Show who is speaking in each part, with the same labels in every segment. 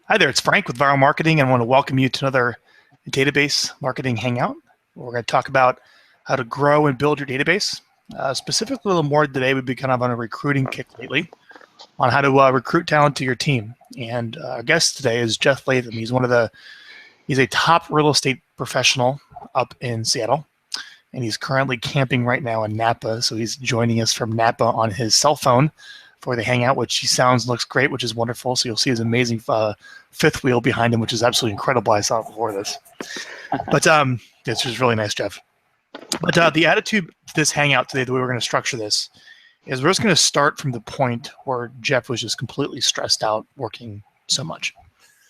Speaker 1: Hi there, it's Frank with Vyral Marketing, and I want to welcome you to another database marketing hangout. We're going to talk about how to grow and build your database. Specifically, a little more today, we've been kind of on a recruiting kick lately on how to recruit talent to your team. And our guest today is Jeff Latham. He's a top real estate professional up in Seattle, and he's currently camping right now in Napa. So he's joining us from Napa on his cell phone for the hangout, which he sounds and looks great, which is wonderful. So you'll see his amazing fifth wheel behind him, which is absolutely incredible. I saw it before this. But it's just really nice, Jeff. But the attitude to this hangout today, the way we're going to structure this, is we're just going to start from the point where Jeff was just completely stressed out working so much.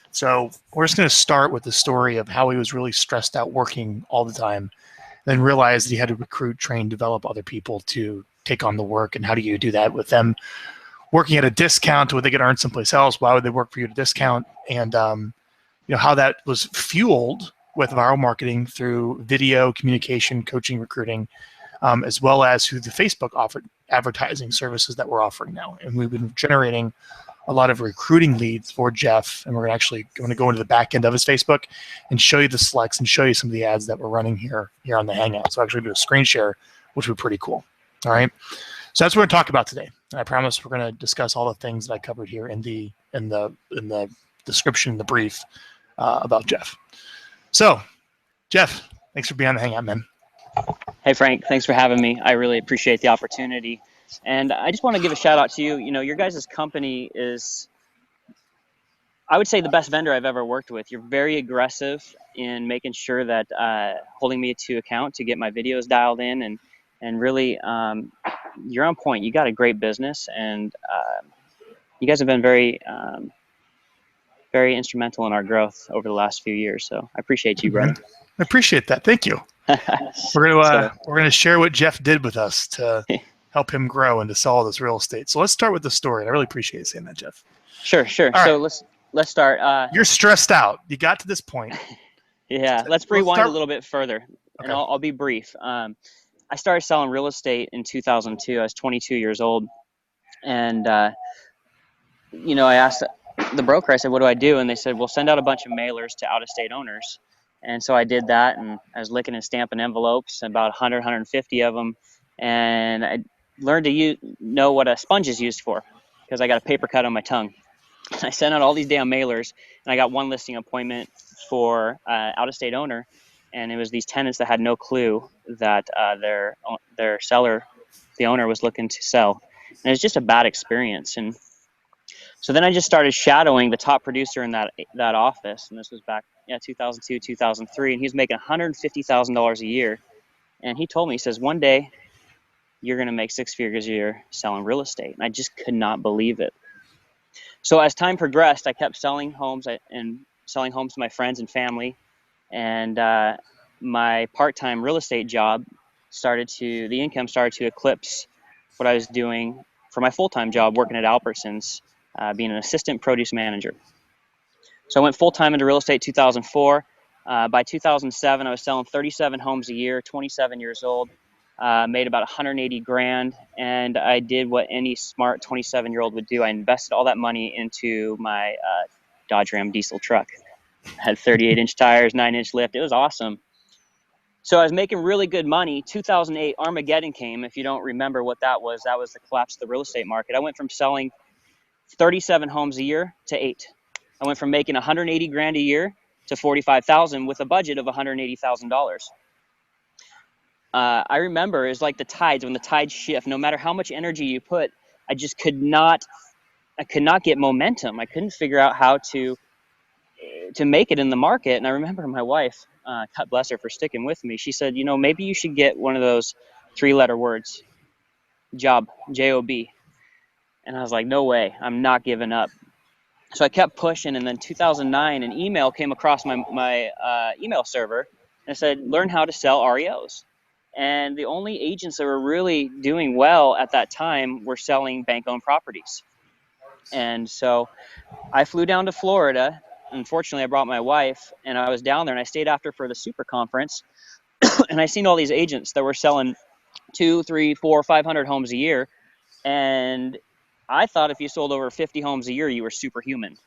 Speaker 1: So we're just going to start with the story of how he was really stressed out working all the time, then realized that he had to recruit, train, develop other people to take on the work. And how do you do that with them working at a discount? Would they get earned someplace else? Why would they work for you at a discount? And how that was fueled with Vyral Marketing through video, communication, coaching, recruiting, as well as through the Facebook advertising services that we're offering now. And we've been generating a lot of recruiting leads for Jeff, and we're actually going to go into the back end of his Facebook and show you the selects and show you some of the ads that we're running here on the Hangout. So actually do a screen share, which would be pretty cool. All right. So that's what we're going to talk about today. And I promise we're going to discuss all the things that I covered here in the description, the brief about Jeff. So, Jeff, thanks for being on the Hangout, man.
Speaker 2: Hey, Frank, thanks for having me. I really appreciate the opportunity. And I just want to give a shout out to you. You know, your guys' company is, I would say, the best vendor I've ever worked with. You're very aggressive in making sure that holding me to account to get my videos dialed in, and really you're on point. You got a great business, and you guys have been very very instrumental in our growth over the last few years. So I appreciate you, brother.
Speaker 1: I appreciate that. Thank you. We're gonna share what Jeff did with us to help him grow and to sell all this real estate. So let's start with the story. I really appreciate you saying that, Jeff.
Speaker 2: Sure.
Speaker 1: All
Speaker 2: So
Speaker 1: right.
Speaker 2: let's start.
Speaker 1: You're stressed out. You got to this point.
Speaker 2: Yeah. Let's rewind a little bit further, and I'll be brief. I started selling real estate in 2002. I was 22 years old, and I asked the broker, I said, what do I do? And they said, well, send out a bunch of mailers to out-of-state owners. And so I did that, and I was licking and stamping envelopes, about 100, 150 of them. And I learned to know what a sponge is used for, because I got a paper cut on my tongue. I sent out all these damn mailers, and I got one listing appointment for out-of-state owner. And it was these tenants that had no clue that their seller, the owner, was looking to sell. And it was just a bad experience. And so then I just started shadowing the top producer in that office, and this was back 2002, 2003, and he was making $150,000 a year. And he told me, he says, one day you're going to make six figures a year selling real estate. And I just could not believe it. So as time progressed, I kept selling homes and selling homes to my friends and family, and my part-time real estate job the income started to eclipse what I was doing for my full-time job working at Albertsons. Being an assistant produce manager. So I went full-time into real estate 2004. By 2007, I was selling 37 homes a year, 27 years old, made about 180 grand. And I did what any smart 27-year-old would do. I invested all that money into my Dodge Ram diesel truck. I had 38-inch tires, 9-inch lift. It was awesome. So I was making really good money. 2008, Armageddon came. If you don't remember what that was the collapse of the real estate market. I went from selling 37 homes a year to 8. I went from making 180 grand a year to 45,000 with a budget of $180,000. I remember it was like the tides, when the tides shift, no matter how much energy you put, I could not get momentum. I couldn't figure out how to make it in the market. And I remember my wife, God bless her for sticking with me. She said, maybe you should get one of those 3-letter words, job, J-O-B. And I was like, no way, I'm not giving up. So I kept pushing, and then 2009, an email came across my email server, and it said, learn how to sell REOs. And the only agents that were really doing well at that time were selling bank-owned properties. And so I flew down to Florida. Unfortunately, I brought my wife, and I was down there, and I stayed after for the super conference, and I seen all these agents that were selling 200, 300, 400, 500 homes a year. And I thought if you sold over 50 homes a year, you were superhuman.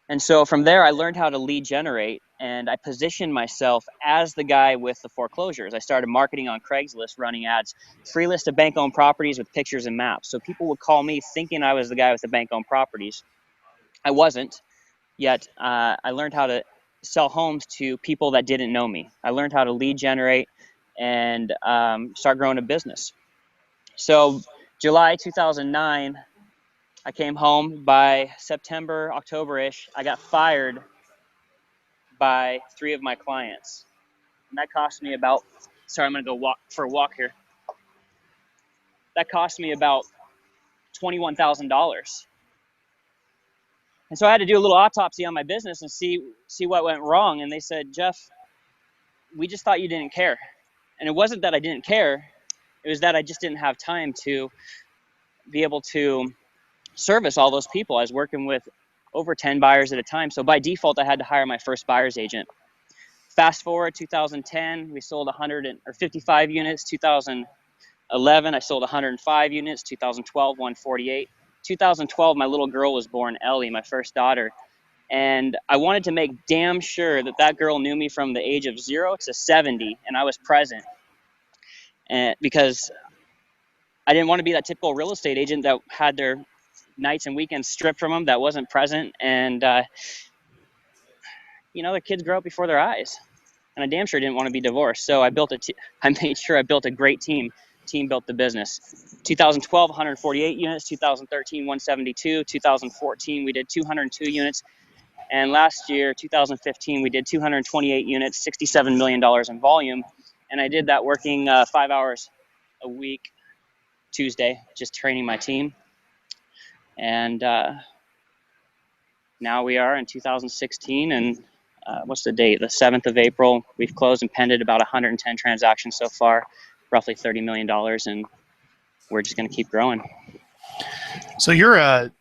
Speaker 2: And so from there, I learned how to lead generate, and I positioned myself as the guy with the foreclosures. I started marketing on Craigslist, running ads, free list of bank-owned properties with pictures and maps. So people would call me thinking I was the guy with the bank-owned properties. I wasn't, yet I learned how to sell homes to people that didn't know me. I learned how to lead generate and start growing a business. So July 2009, I came home. By September, October-ish, I got fired by 3 of my clients. And that cost me about, sorry, I'm going to go walk for a walk here. That cost me about $21,000. And so I had to do a little autopsy on my business and see what went wrong. And they said, Jeff, we just thought you didn't care. And it wasn't that I didn't care. It was that I just didn't have time to be able to service all those people. I was working with over 10 buyers at a time. So by default, I had to hire my first buyer's agent. Fast forward 2010, we sold 155 units. 2011, I sold 105 units. 2012, 148. 2012, my little girl was born, Ellie, my first daughter. And I wanted to make damn sure that that girl knew me from the age of 0 to 70, and I was present. And because I didn't want to be that typical real estate agent that had their nights and weekends stripped from them, that wasn't present. And, the kids grow up before their eyes. And I damn sure didn't want to be divorced. So I made sure I built a great team. Team built the business. 2012, 148 units. 2013, 172. 2014, we did 202 units. And last year, 2015, we did 228 units, $67 million in volume. And I did that working 5 hours a week, Tuesday, just training my team. And now we are in 2016, and what's the date? The 7th of April. We've closed and pended about 110 transactions so far, roughly $30 million, and we're just going to keep growing.
Speaker 1: So you're a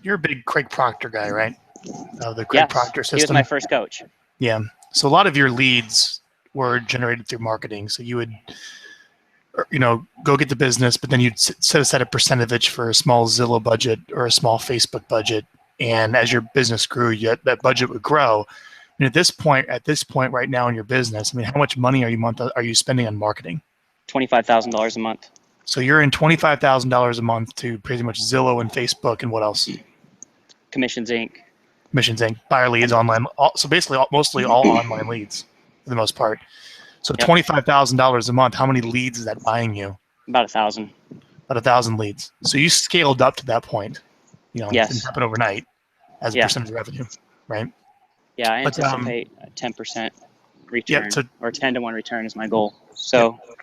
Speaker 1: big Craig Proctor guy, right? The Craig Proctor system.
Speaker 2: He was my first coach.
Speaker 1: Yeah. So a lot of your leads were generated through marketing. So you would, go get the business, but then you'd set aside a percentage for a small Zillow budget or a small Facebook budget. And as your business grew, that budget would grow. And at this point right now in your business, how much money are you spending on marketing?
Speaker 2: $25,000 a month.
Speaker 1: So you're in $25,000 a month to pretty much Zillow and Facebook, and what else?
Speaker 2: Commissions Inc.
Speaker 1: Buyer leads, online. So basically, mostly all online leads for the most part. So yep. $25,000 a month. How many leads is that buying you?
Speaker 2: About 1,000.
Speaker 1: About 1,000 leads. So you scaled up to that point.
Speaker 2: Yes.
Speaker 1: It didn't happen overnight as a percentage of revenue, right?
Speaker 2: Yeah, I anticipate a 10% return, or 10-to-1 return is my goal. So.
Speaker 1: Yeah.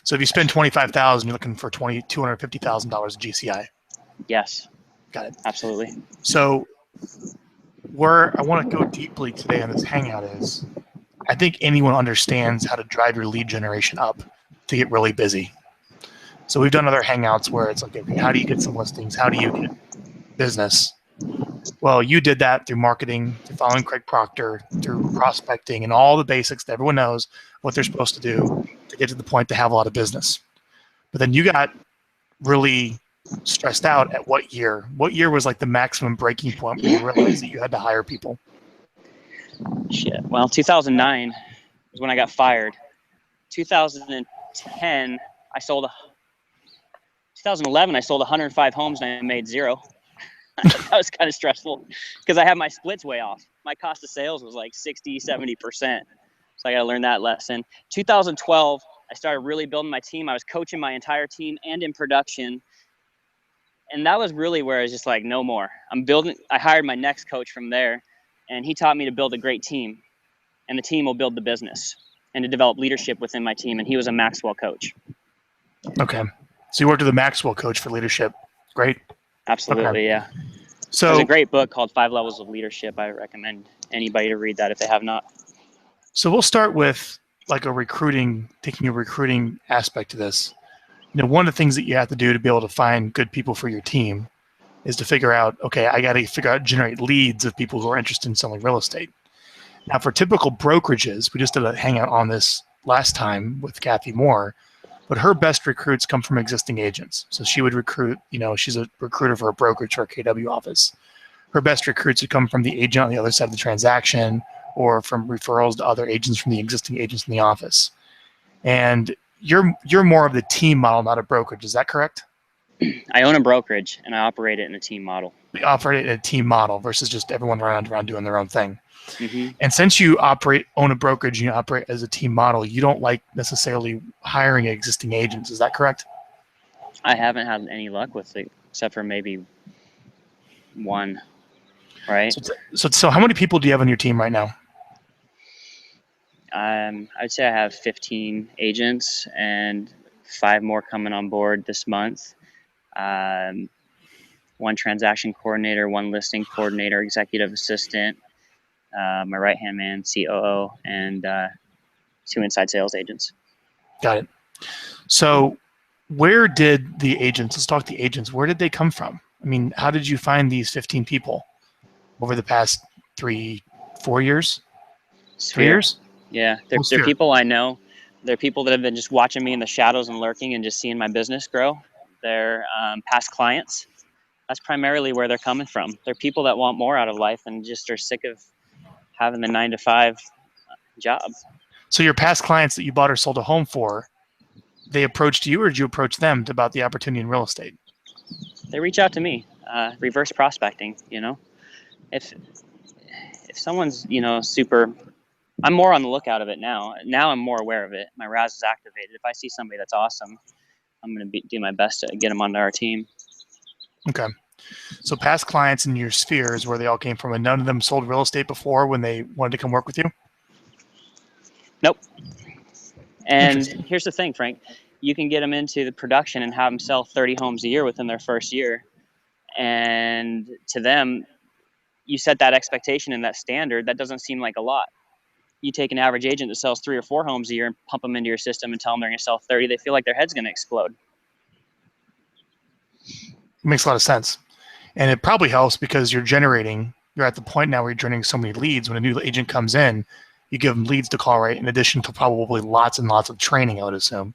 Speaker 1: So if you spend $25,000, you're looking for $250,000 GCI.
Speaker 2: Yes.
Speaker 1: Got it.
Speaker 2: Absolutely.
Speaker 1: So where I want to go deeply today on this Hangout is, I think anyone understands how to drive your lead generation up to get really busy. So we've done other Hangouts where it's like, okay, how do you get some listings? How do you get business? Well, you did that through marketing, through following Craig Proctor, through prospecting, and all the basics that everyone knows what they're supposed to do to get to the point to have a lot of business. But then you got really stressed out at what year? What year was like the maximum breaking point when you realized that you had to hire people?
Speaker 2: Shit. Well, 2009 was when I got fired. 2011, I sold 105 homes and I made 0. That was kind of stressful because I had my splits way off. My cost of sales was like 60, 70%. So I got to learn that lesson. 2012, I started really building my team. I was coaching my entire team and in production. And that was really where I was just like, no more. I hired my next coach from there, and he taught me to build a great team, and the team will build the business, and to develop leadership within my team. And he was a Maxwell coach.
Speaker 1: Okay. So you worked with a Maxwell coach for leadership. Great.
Speaker 2: Absolutely. Okay. Yeah.
Speaker 1: So
Speaker 2: there's a great book called 5 Levels of Leadership. I recommend anybody to read that if they have not.
Speaker 1: So we'll start with like taking a recruiting aspect to this. One of the things that you have to do to be able to find good people for your team is to figure out, okay, I got to generate leads of people who are interested in selling real estate. Now, for typical brokerages, we just did a Hangout on this last time with Kathy Moore, but her best recruits come from existing agents. So she would recruit, she's a recruiter for a brokerage for a KW office. her best recruits would come from the agent on the other side of the transaction or from referrals to other agents from the existing agents in the office. And you're more of the team model, not a brokerage. Is that correct?
Speaker 2: I own a brokerage and I operate it in a team model.
Speaker 1: We operate in a team model versus just everyone around doing their own thing.
Speaker 2: Mm-hmm.
Speaker 1: And since you own a brokerage and you operate as a team model, you don't like necessarily hiring existing agents. Is that correct?
Speaker 2: I haven't had any luck with it, except for maybe one, right?
Speaker 1: So how many people do you have on your team right now?
Speaker 2: I'd say I have 15 agents and 5 more coming on board this month. 1 transaction coordinator, 1 listing coordinator, executive assistant, my right-hand man, COO, and 2 inside sales agents.
Speaker 1: Got it. So where did the agents, let's talk the agents, where did they come from? I mean, how did you find these 15 people over the past 3-4 years?
Speaker 2: Sphere.
Speaker 1: 3 years?
Speaker 2: Yeah, they're people I know. They're people that have been just watching me in the shadows and lurking and just seeing my business grow. They're past clients. That's primarily where they're coming from. They're people that want more out of life and just are sick of having the 9-to-5 job.
Speaker 1: So your past clients that you bought or sold a home for, they approached you or did you approach them about the opportunity in real estate?
Speaker 2: They reach out to me, reverse prospecting, If someone's, super, I'm more on the lookout of it now. Now I'm more aware of it. My RAS is activated. If I see somebody that's awesome, I'm going to do my best to get them onto our team.
Speaker 1: Okay. So past clients in your sphere is where they all came from, and none of them sold real estate before when they wanted to come work with you?
Speaker 2: Nope. And here's the thing, Frank. You can get them into the production and have them sell 30 homes a year within their first year. And to them, you set that expectation and that standard. That doesn't seem like a lot. You take an average agent that sells 3 or 4 homes a year and pump them into your system and tell them they're going to sell 30. They feel like their head's going to explode.
Speaker 1: It makes a lot of sense. And it probably helps because you're at the point now where you're generating so many leads. When a new agent comes in, you give them leads to call, right? In addition to probably lots and lots of training, I would assume.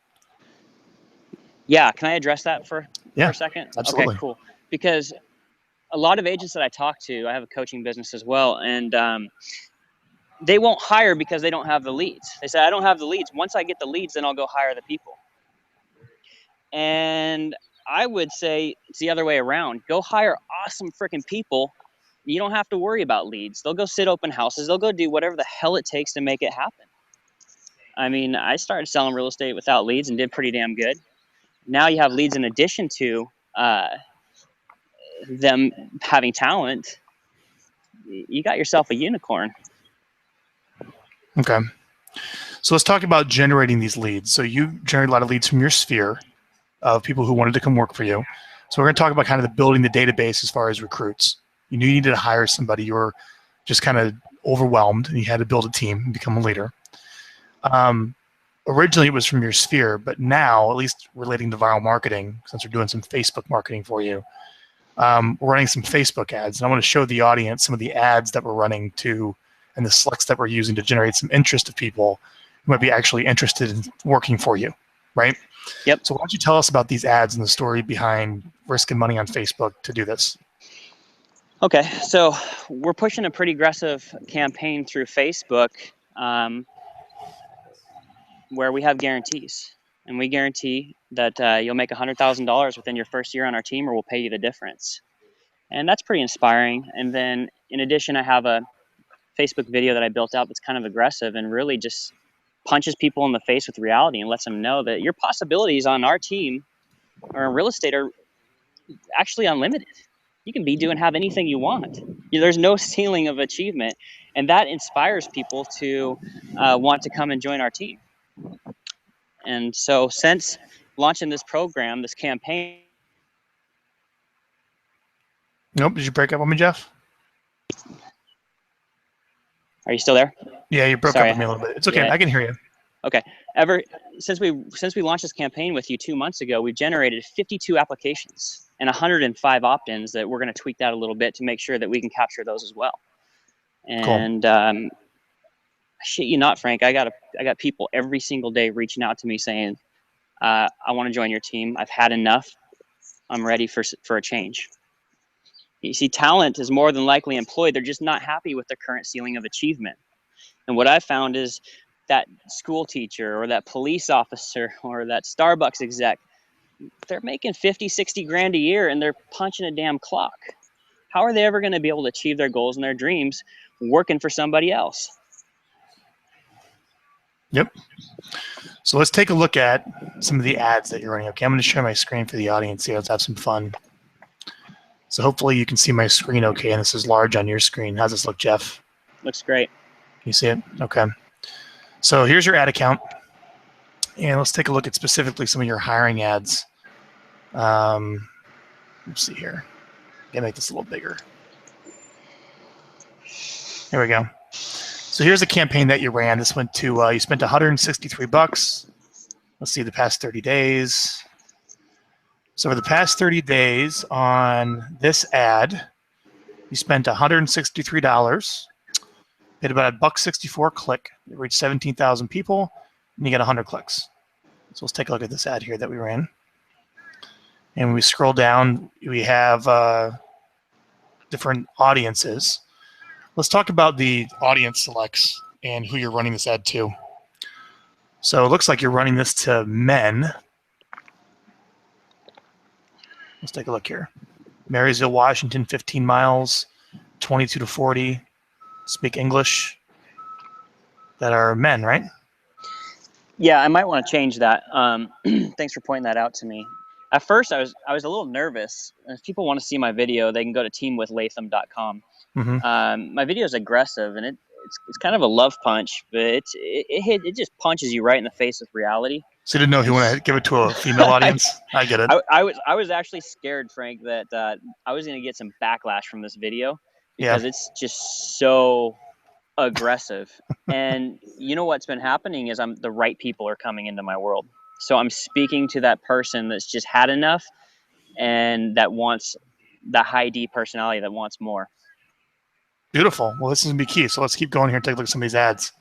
Speaker 2: Yeah. Can I address that for a second?
Speaker 1: Absolutely.
Speaker 2: Okay, cool. Because a lot of agents that I talk to, I have a coaching business as well, and they won't hire because they don't have the leads. They say, I don't have the leads. Once I get the leads, then I'll go hire the people. And I would say it's the other way around. Go hire awesome freaking people. You don't have to worry about leads. They'll go sit open houses. They'll go do whatever the hell it takes to make it happen. I mean, I started selling real estate without leads and did pretty damn good. Now you have leads in addition to them having talent. You got yourself a unicorn.
Speaker 1: Okay. So let's talk about generating these leads. So you generate a lot of leads from your sphere of people who wanted to come work for you. So we're going to talk about kind of the building the database as far as recruits. You knew you needed to hire somebody. You were just kind of overwhelmed and you had to build a team and become a leader. Originally it was from your sphere, but now, at least relating to Vyral Marketing, since we're doing some Facebook marketing for you, we're running some Facebook ads. And I want to show the audience some of the ads that we're running and the selects that we're using to generate some interest of people who might be actually interested in working for you, right?
Speaker 2: Yep.
Speaker 1: So why don't you tell us about these ads and the story behind risking money on Facebook to do this?
Speaker 2: Okay, so we're pushing a pretty aggressive campaign through Facebook where we have guarantees. And we guarantee that you'll make $100,000 within your first year on our team, or we'll pay you the difference. And that's pretty inspiring. And then in addition, I have a Facebook video that I built out that's kind of aggressive and really just punches people in the face with reality and lets them know that your possibilities on our team or in real estate are actually unlimited. You can have anything you want. There's no ceiling of achievement. And that inspires people to want to come and join our team. And so since launching this program, this campaign.
Speaker 1: Nope. Did you break up on me, Jeff?
Speaker 2: Are you still there?
Speaker 1: Yeah, you broke up on me a little bit. It's okay. Yeah. I can hear you.
Speaker 2: Okay. Since we launched this campaign with you 2 months ago, we've generated 52 applications and 105 opt-ins that we're going to tweak that a little bit to make sure that we can capture those as well. And cool. Shit you not, Frank, I got people every single day reaching out to me saying, I want to join your team. I've had enough. I'm ready for a change. You see, talent is more than likely employed. They're just not happy with their current ceiling of achievement. And what I found is that school teacher or that police officer or that Starbucks exec, they're making 50, 60 grand a year and they're punching a damn clock. How are they ever going to be able to achieve their goals and their dreams working for somebody else?
Speaker 1: Yep. So let's take a look at some of the ads that you're running. Okay, I'm going to share my screen for the audience here. Let's have some fun. So hopefully you can see my screen okay, and this is large on your screen. How's this look, Jeff?
Speaker 2: Looks great.
Speaker 1: Can you see it? Okay. So here's your ad account. And let's take a look at specifically some of your hiring ads. Let's see here. Gotta make this a little bigger. Here we go. So here's the campaign that you ran. This went to, you spent $163. Let's see the past 30 days. So for the past 30 days on this ad, you spent $163. Paid about $1.64 click. It reached 17,000 people, and you get 100 clicks. So let's take a look at this ad here that we ran. And when we scroll down, we have different audiences. Let's talk about the audience selects and who you're running this ad to. So it looks like you're running this to men. Let's take a look here. Marysville, Washington, 15 miles, 22 to 40, speak English, that are men, right?
Speaker 2: Yeah, I might want to change that. Thanks for pointing that out to me. At first, I was a little nervous. If people want to see my video, they can go to teamwithlatham.com. My video is aggressive, and it's kind of a love punch, but it just punches you right in the face with reality.
Speaker 1: So you didn't know if you want to give it to a female audience? I get it.
Speaker 2: I was actually scared, Frank, that I was going to get some backlash from this video because it's just so aggressive. And you know what's been happening is the right people are coming into my world. So I'm speaking to that person that's just had enough and that wants that high D personality that wants more.
Speaker 1: Beautiful. Well, this is going to be key. So let's keep going here and take a look at some of these ads.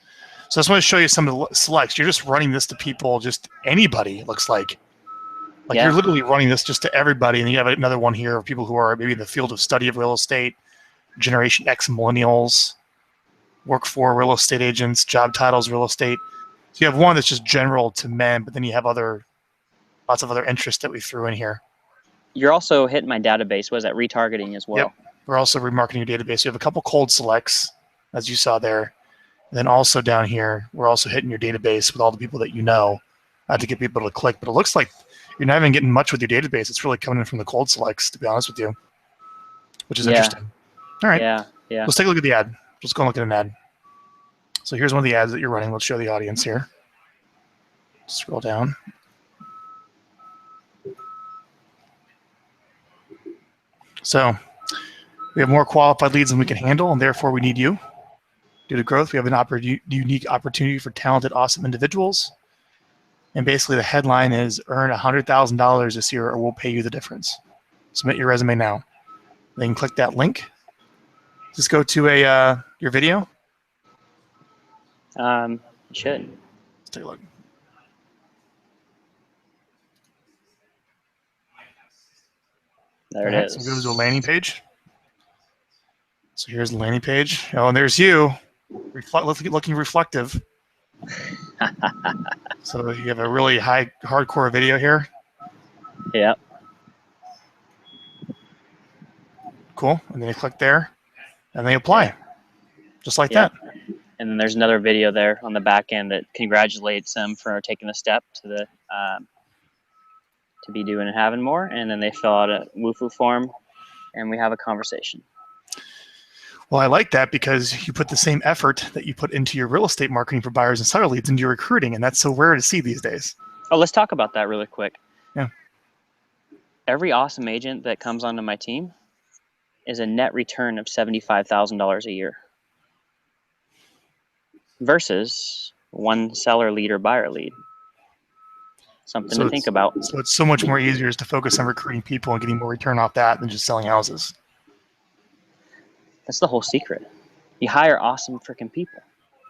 Speaker 1: So I just want to show you some of the selects. You're just running this to people, just anybody, it looks like. You're literally running this just to everybody. And you have another one here of people who are maybe in the field of study of real estate, Generation X millennials, work for real estate agents, job titles, real estate. So you have one that's just general to men, but then you have lots of other interests that we threw in here.
Speaker 2: You're also hitting my database. Was that retargeting as well?
Speaker 1: Yep. We're also remarketing your database. You have a couple cold selects, as you saw there. And then also down here, we're also hitting your database with all the people that you know to get people to click. But it looks like you're not even getting much with your database. It's really coming in from the cold selects, to be honest with you, which is interesting. All right.
Speaker 2: Yeah.
Speaker 1: Let's take a look at the ad. Let's go and look at an ad. So here's one of the ads that you're running. Let's show the audience here. Scroll down. So we have more qualified leads than we can handle, and therefore we need you. Due to growth, we have an unique opportunity for talented, awesome individuals. And basically the headline is earn $100,000 this year or we'll pay you the difference. Submit your resume now. Then click that link. Just go to your video.
Speaker 2: You should.
Speaker 1: Let's take a look.
Speaker 2: There it is.
Speaker 1: So go to the landing page. So here's the landing page. Oh, and there's you. Looking reflective. So you have a really hardcore video here.
Speaker 2: Yeah.
Speaker 1: Cool. And then you click there, and they apply, just like that.
Speaker 2: And then there's another video there on the back end that congratulates them for taking the step to be doing and having more. And then they fill out a WooFoo form, and we have a conversation.
Speaker 1: Well, I like that because you put the same effort that you put into your real estate marketing for buyers and seller leads into your recruiting, and that's so rare to see these days.
Speaker 2: Oh, let's talk about that really quick.
Speaker 1: Yeah.
Speaker 2: Every awesome agent that comes onto my team is a net return of $75,000 a year versus one seller lead or buyer lead. Something to think about.
Speaker 1: So it's so much more easier to focus on recruiting people and getting more return off that than just selling houses.
Speaker 2: That's the whole secret. You hire awesome freaking people.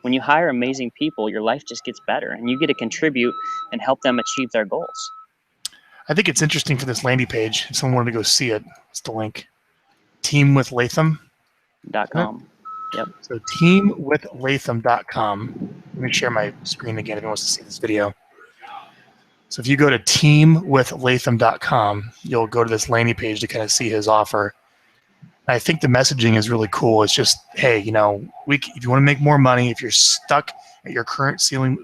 Speaker 2: When you hire amazing people, your life just gets better and you get to contribute and help them achieve their goals.
Speaker 1: I think it's interesting for this landing page. If someone wanted to go see it, it's the link. teamwithlatham.com.
Speaker 2: Yep.
Speaker 1: So teamwithlatham.com. Let me share my screen again if anyone wants to see this video. So if you go to teamwithlatham.com, you'll go to this landing page to kind of see his offer. And I think the messaging is really cool. It's just, hey, if you want to make more money, if you're stuck at your current ceiling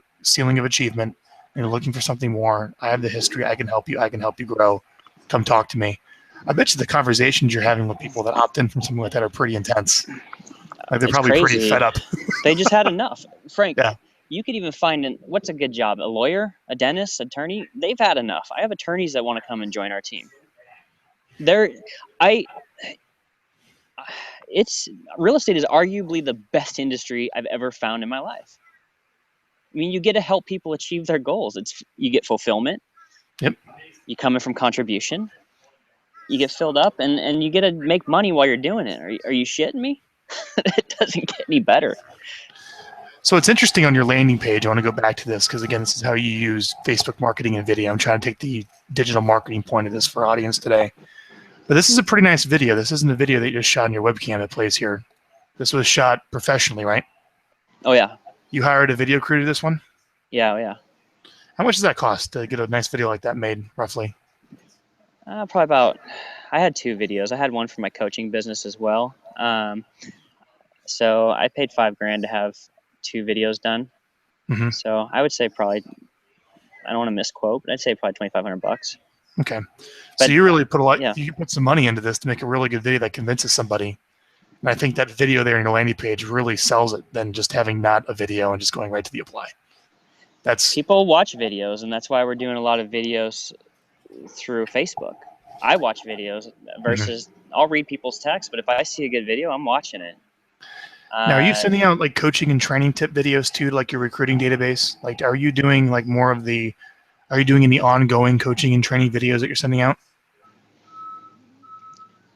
Speaker 1: of achievement and you're looking for something more, I have the history. I can help you. I can help you grow. Come talk to me. I bet you the conversations you're having with people that opt in from something like that are pretty intense. Like they're probably
Speaker 2: crazy.
Speaker 1: pretty fed up.
Speaker 2: They just had enough. Frank,
Speaker 1: yeah.
Speaker 2: You could even find what's a good job? A lawyer, a dentist, attorney? They've had enough. I have attorneys that want to come and join our team. Real estate is arguably the best industry I've ever found in my life. I mean, you get to help people achieve their goals. You get fulfillment.
Speaker 1: Yep.
Speaker 2: You come in from contribution. You get filled up, and you get to make money while you're doing it. Are you shitting me? It doesn't get any better.
Speaker 1: So it's interesting on your landing page. I want to go back to this because, again, this is how you use Facebook marketing and video. I'm trying to take the digital marketing point of this for our audience today. But this is a pretty nice video. This isn't a video that you just shot on your webcam that plays here. This was shot professionally, right?
Speaker 2: Oh, yeah.
Speaker 1: You hired a video crew to this one?
Speaker 2: Yeah.
Speaker 1: How much does that cost to get a nice video like that made, roughly?
Speaker 2: Probably I had 2 videos. I had one for my coaching business as well. So I paid $5,000 to have 2 videos done.
Speaker 1: Mm-hmm.
Speaker 2: So I would say probably, I don't want to misquote, but I'd say probably $2,500.
Speaker 1: Okay. So you really put
Speaker 2: you
Speaker 1: put some money into this to make a really good video that convinces somebody. And I think that video there in your landing page really sells it than just having not a video and just going right to the apply.
Speaker 2: People watch videos, and that's why we're doing a lot of videos through Facebook. I watch videos versus I'll read people's texts, but if I see a good video, I'm watching it.
Speaker 1: Now, are you sending out like coaching and training tip videos too, like your recruiting database? Like, are you doing like more of are you doing any ongoing coaching and training videos that you're sending out?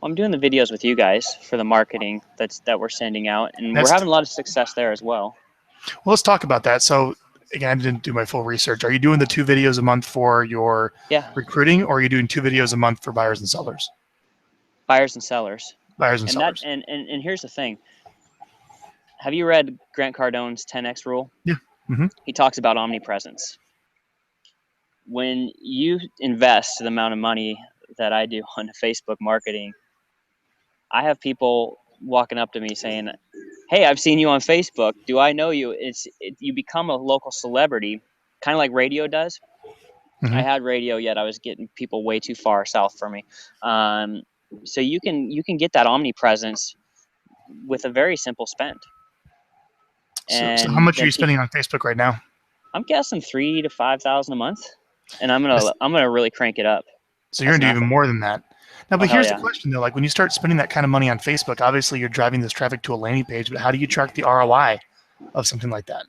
Speaker 2: Well, I'm doing the videos with you guys for the marketing that we're sending out, and we're having a lot of success there as well.
Speaker 1: Well, let's talk about that. So, again, I didn't do my full research. Are you doing the 2 videos a month for your recruiting, or are you doing 2 videos a month for buyers and sellers?
Speaker 2: Buyers and sellers.
Speaker 1: Buyers and sellers.
Speaker 2: And here's the thing. Have you read Grant Cardone's 10X rule?
Speaker 1: Yeah. Mm-hmm.
Speaker 2: He talks about omnipresence. When you invest the amount of money that I do on Facebook marketing, I have people walking up to me saying, "Hey, I've seen you on Facebook. Do I know you?" You become a local celebrity, kind of like radio does. Mm-hmm. I had radio, yet I was getting people way too far south for me. So you can get that omnipresence with a very simple spend.
Speaker 1: So how much are you spending on Facebook right now?
Speaker 2: I'm guessing $3,000 to $5,000 a month, and I'm gonna really crank it up.
Speaker 1: So you're gonna do even more than that. Now, but here's the question though: like when you start spending that kind of money on Facebook, obviously you're driving this traffic to a landing page. But how do you track the ROI of something like that?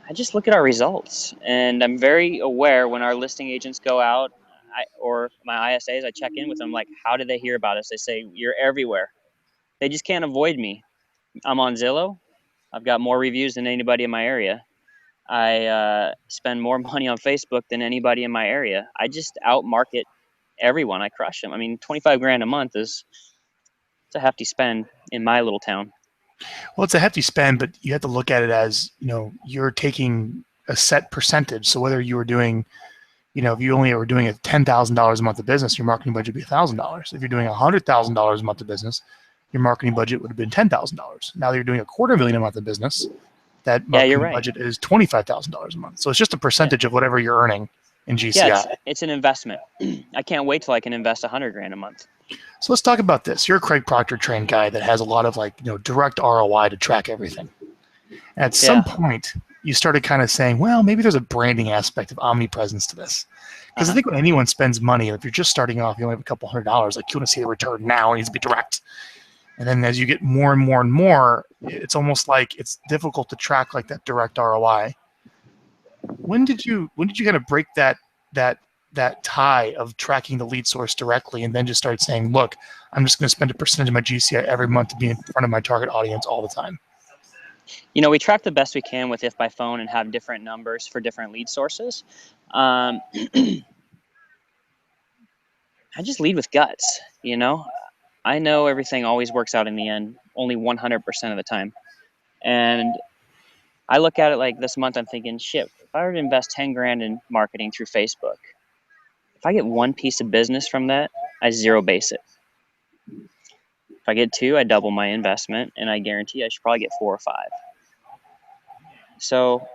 Speaker 2: I just look at our results, and I'm very aware when our listing agents go out, or my ISAs. I check in with them, like, how did they hear about us? They say, "You're everywhere." They just can't avoid me. I'm on Zillow. I've got more reviews than anybody in my area. I spend more money on Facebook than anybody in my area. I just outmarket everyone. I crush them. I mean, $25,000 a month it's a hefty spend in my little town.
Speaker 1: Well, it's a hefty spend, but you have to look at it as, you're taking a set percentage. So whether you were doing, if you only were doing a $10,000 a month of business, your marketing budget would be $1,000. If you're doing $100,000 a month of business, your marketing budget would have been $10,000. Now that you're doing $250,000 a month of business, that marketing budget is $25,000 a month. So it's just a percentage of whatever you're earning in GCI.
Speaker 2: Yeah, it's an investment. I can't wait till I can invest $100,000 a month.
Speaker 1: So let's talk about this. You're a Craig Proctor trained guy that has a lot of direct ROI to track everything. And at some point, you started kind of saying, well, maybe there's a branding aspect of omnipresence to this. Because I think when anyone spends money, if you're just starting off, you only have a couple $100, like you want to see the return now, it needs to be direct. And then as you get more and more and more, it's almost like it's difficult to track like that direct ROI. When did you kind of break that tie of tracking the lead source directly and then just start saying, look, I'm just going to spend a percentage of my GCI every month to be in front of my target audience all the time?
Speaker 2: We track the best we can with If by Phone and have different numbers for different lead sources. I just lead with guts, I know everything always works out in the end, only 100% of the time. And I look at it like this month, I'm thinking, shit, if I were to invest 10 grand in marketing through Facebook, if I get one piece of business from that, I zero base it. If I get two, I double my investment, and I guarantee I should probably get 4 or 5. So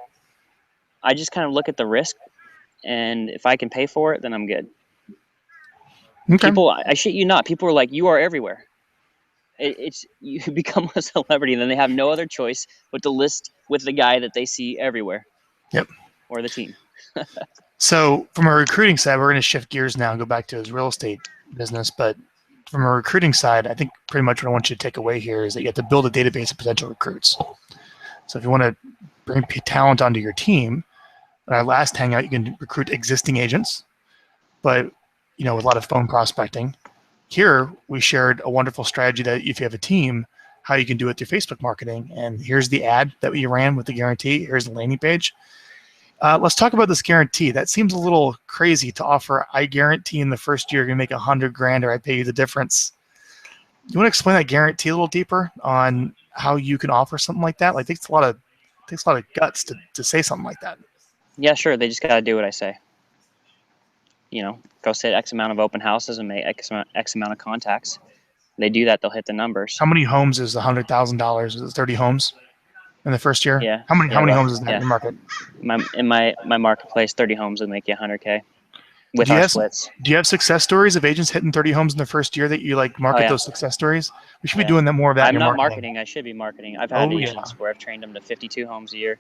Speaker 2: I just kind of look at the risk, and if I can pay for it, then I'm good.
Speaker 1: Okay.
Speaker 2: People, I shit you not, people are like, you are everywhere. It's you become a celebrity, and then they have no other choice but to list with the guy that they see everywhere.
Speaker 1: Yep.
Speaker 2: Or the team.
Speaker 1: So from a recruiting side, we're going to shift gears now and go back to his real estate business. But from a recruiting side, I think pretty much what I want you to take away here is that you have to build a database of potential recruits. So if you want to bring talent onto your team, in our last Hangout, you can recruit existing agents, but with a lot of phone prospecting. Here, we shared a wonderful strategy that if you have a team, how you can do it through Facebook marketing. And here's the ad that we ran with the guarantee. Here's the landing page. Let's talk about this guarantee. That seems a little crazy to offer. I guarantee in the first year you're gonna make $100,000, or I pay you the difference. You want to explain that guarantee a little deeper on how you can offer something like that? Like, it takes a lot of guts to say something like that.
Speaker 2: Yeah, sure. They just got to do what I say. Go sit X amount of open houses and make X amount of contacts. They do that, they'll hit the numbers.
Speaker 1: How many homes is $100,000? Is it 30 homes in the first year?
Speaker 2: Yeah.
Speaker 1: How many homes is that in your market?
Speaker 2: In my marketplace, 30 homes would make you $100K with our splits.
Speaker 1: Do you have success stories of agents hitting 30 homes in the first year that you market those success stories? We should be doing that more of that.
Speaker 2: I'm not marketing. I should be marketing. I've had agents where I've trained them to 52 homes a year.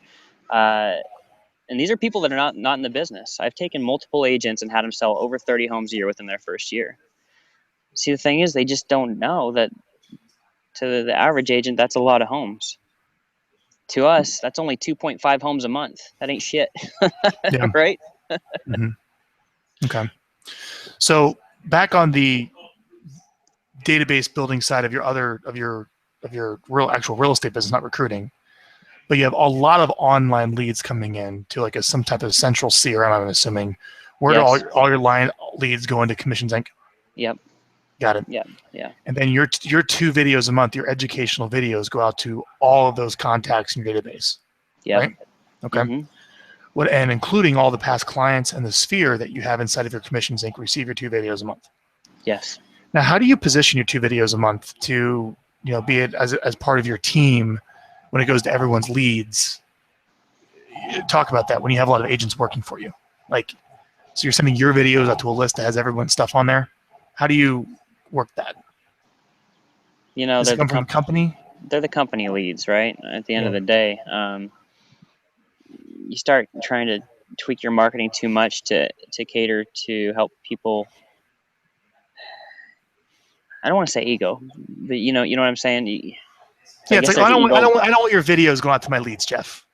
Speaker 2: And these are people that are not in the business. I've taken multiple agents and had them sell over 30 homes a year within their first year. See, the thing is, they just don't know that to the average agent, that's a lot of homes. To us, that's only 2.5 homes a month. That ain't shit. Yeah. Right?
Speaker 1: Mm-hmm. Okay. So back on the database building side of your actual real estate business, not recruiting, but you have a lot of online leads coming in to some type of central CRM, I'm assuming. Where do all your line leads go into Commissions Inc?
Speaker 2: Yep.
Speaker 1: Got it.
Speaker 2: Yeah.
Speaker 1: And then your 2 videos a month, your educational videos, go out to all of those contacts in your database.
Speaker 2: Yeah.
Speaker 1: Right? Okay. Mm-hmm. And including all the past clients and the sphere that you have inside of your Commissions Inc. receive your 2 videos a month.
Speaker 2: Yes.
Speaker 1: Now, how do you position your 2 videos a month to, be it as part of your team when it goes to everyone's leads? Talk about that when you have a lot of agents working for you. So you're sending your videos out to a list that has everyone's stuff on there. How do you work that?
Speaker 2: Does it
Speaker 1: come from the company?
Speaker 2: They're the company leads, right? At the end of the day, you start trying to tweak your marketing too much to cater to help people. I don't want to say ego, but you know what I'm saying.
Speaker 1: Yeah, it's I don't want your videos going out to my leads, Jeff.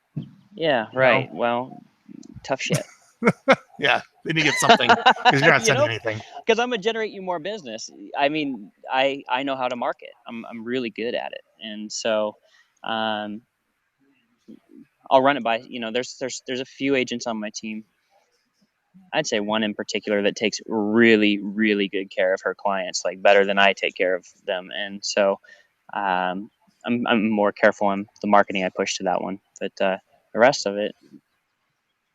Speaker 2: Yeah, right. Well, tough shit.
Speaker 1: Yeah, they need to get something because you're not sending anything.
Speaker 2: Because I'm gonna generate you more business. I mean, I know how to market. I'm really good at it, and so I'll run it by. There's a few agents on my team. I'd say one in particular that takes really, really good care of her clients, like better than I take care of them, and so I'm more careful on the marketing I push to that one. But the rest of it,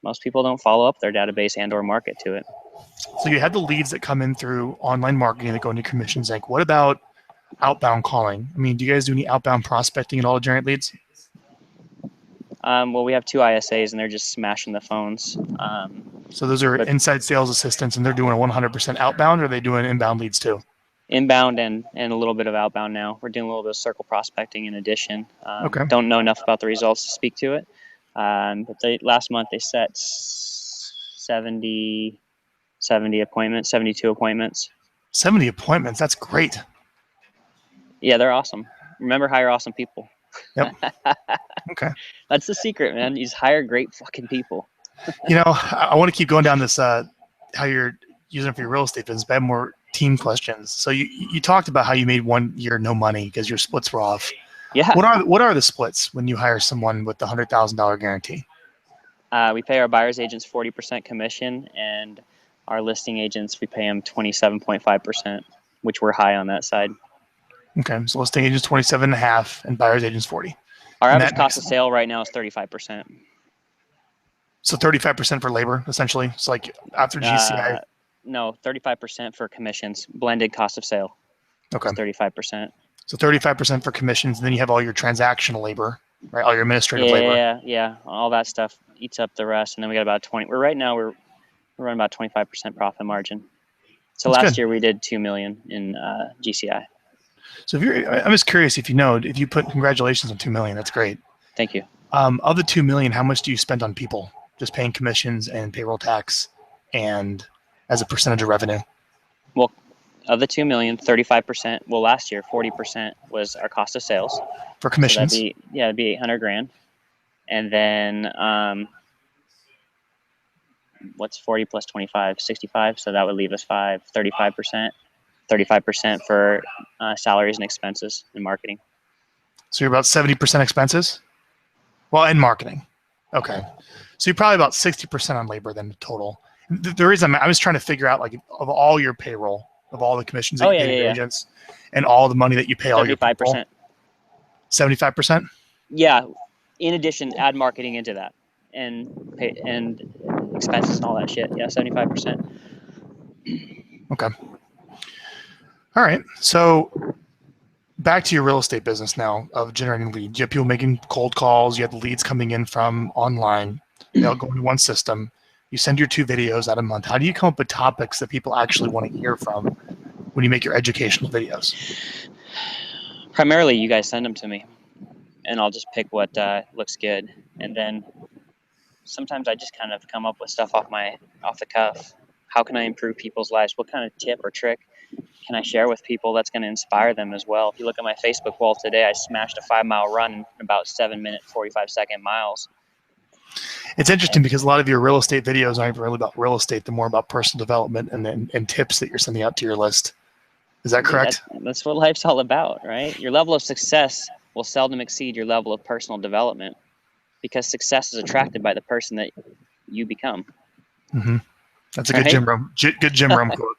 Speaker 2: most people don't follow up their database and or market to it.
Speaker 1: So you had the leads that come in through online marketing that go into Commissions Inc. What about outbound calling? I mean, do you guys do any outbound prospecting at all to generate leads?
Speaker 2: Well, we have 2 ISAs and they're just smashing the phones.
Speaker 1: So those are inside sales assistants and they're doing a 100% outbound, or are they doing inbound leads too?
Speaker 2: Inbound and a little bit of outbound now. We're doing a little bit of circle prospecting in addition. Don't know enough about the results to speak to it. But last month they set 70 appointments, 72 appointments.
Speaker 1: 70 appointments. That's great.
Speaker 2: Yeah, they're awesome. Remember, hire awesome people.
Speaker 1: Yep. Okay.
Speaker 2: That's the secret, man. You just hire great fucking people.
Speaker 1: I want to keep going down this, how you're using it for your real estate business, but I have more team questions. So you talked about how you made 1 year no money because your splits were off.
Speaker 2: Yeah.
Speaker 1: What are the splits when you hire someone with the $100,000 guarantee?
Speaker 2: We pay our buyer's agents 40% commission, and our listing agents, we pay them 27.5%, which we're high on that side.
Speaker 1: Okay, so listing agent's 27.5 and buyer's agent's 40.
Speaker 2: Our average cost of sale right now is 35%.
Speaker 1: So 35% for labor, essentially. It's like after GCI.
Speaker 2: No, 35% for commissions. Blended cost of sale.
Speaker 1: Okay.
Speaker 2: 35%.
Speaker 1: So 35% for commissions, and then you have all your transactional labor, right? All your administrative labor.
Speaker 2: Yeah. All that stuff eats up the rest, and then we got about 20. We're running about 25% profit margin. So
Speaker 1: That's
Speaker 2: last
Speaker 1: good.
Speaker 2: year we did 2 million in GCI.
Speaker 1: So I'm just curious if you put congratulations on 2 million, that's great.
Speaker 2: Thank you.
Speaker 1: Of the 2 million, how much do you spend on people? Just paying commissions and payroll tax, and as a percentage of revenue?
Speaker 2: Well, of the 2 million, 35%. Well, last year 40% was our cost of sales
Speaker 1: for commissions.
Speaker 2: So that'd be 800 grand, and then what's 40 plus 25? 65. So that would leave us 35%. 35% for salaries and expenses and marketing.
Speaker 1: So you're about 70% expenses? Well, and marketing. Okay. So you're probably about 60% on labor then total. The reason I was trying to figure out, like, of all your payroll, of all the commissions that you pay to your agents, and all the money that you pay all your people.
Speaker 2: 75%.
Speaker 1: 75%?
Speaker 2: Yeah. In addition, add marketing into that and pay and expenses and all that shit. Yeah, 75%.
Speaker 1: Okay. All right. So back to your real estate business now of generating leads. You have people making cold calls. You have the leads coming in from online. They all go into one system. You send your 2 videos out a month. How do you come up with topics that people actually want to hear from when you make your educational videos?
Speaker 2: Primarily, you guys send them to me, and I'll just pick what looks good. And then sometimes I just kind of come up with stuff off the cuff. How can I improve people's lives? What kind of tip or trick can I share with people that's going to inspire them as well? If you look at my Facebook wall today, I smashed a 5-mile run in about 7-minute, 45-second miles.
Speaker 1: It's interesting because a lot of your real estate videos aren't really about real estate. They're more about personal development and tips that you're sending out to your list. Is that correct?
Speaker 2: That's what life's all about, right? Your level of success will seldom exceed your level of personal development, because success is attracted by the person that you become.
Speaker 1: Mm-hmm. That's a good Jim Rohn quote.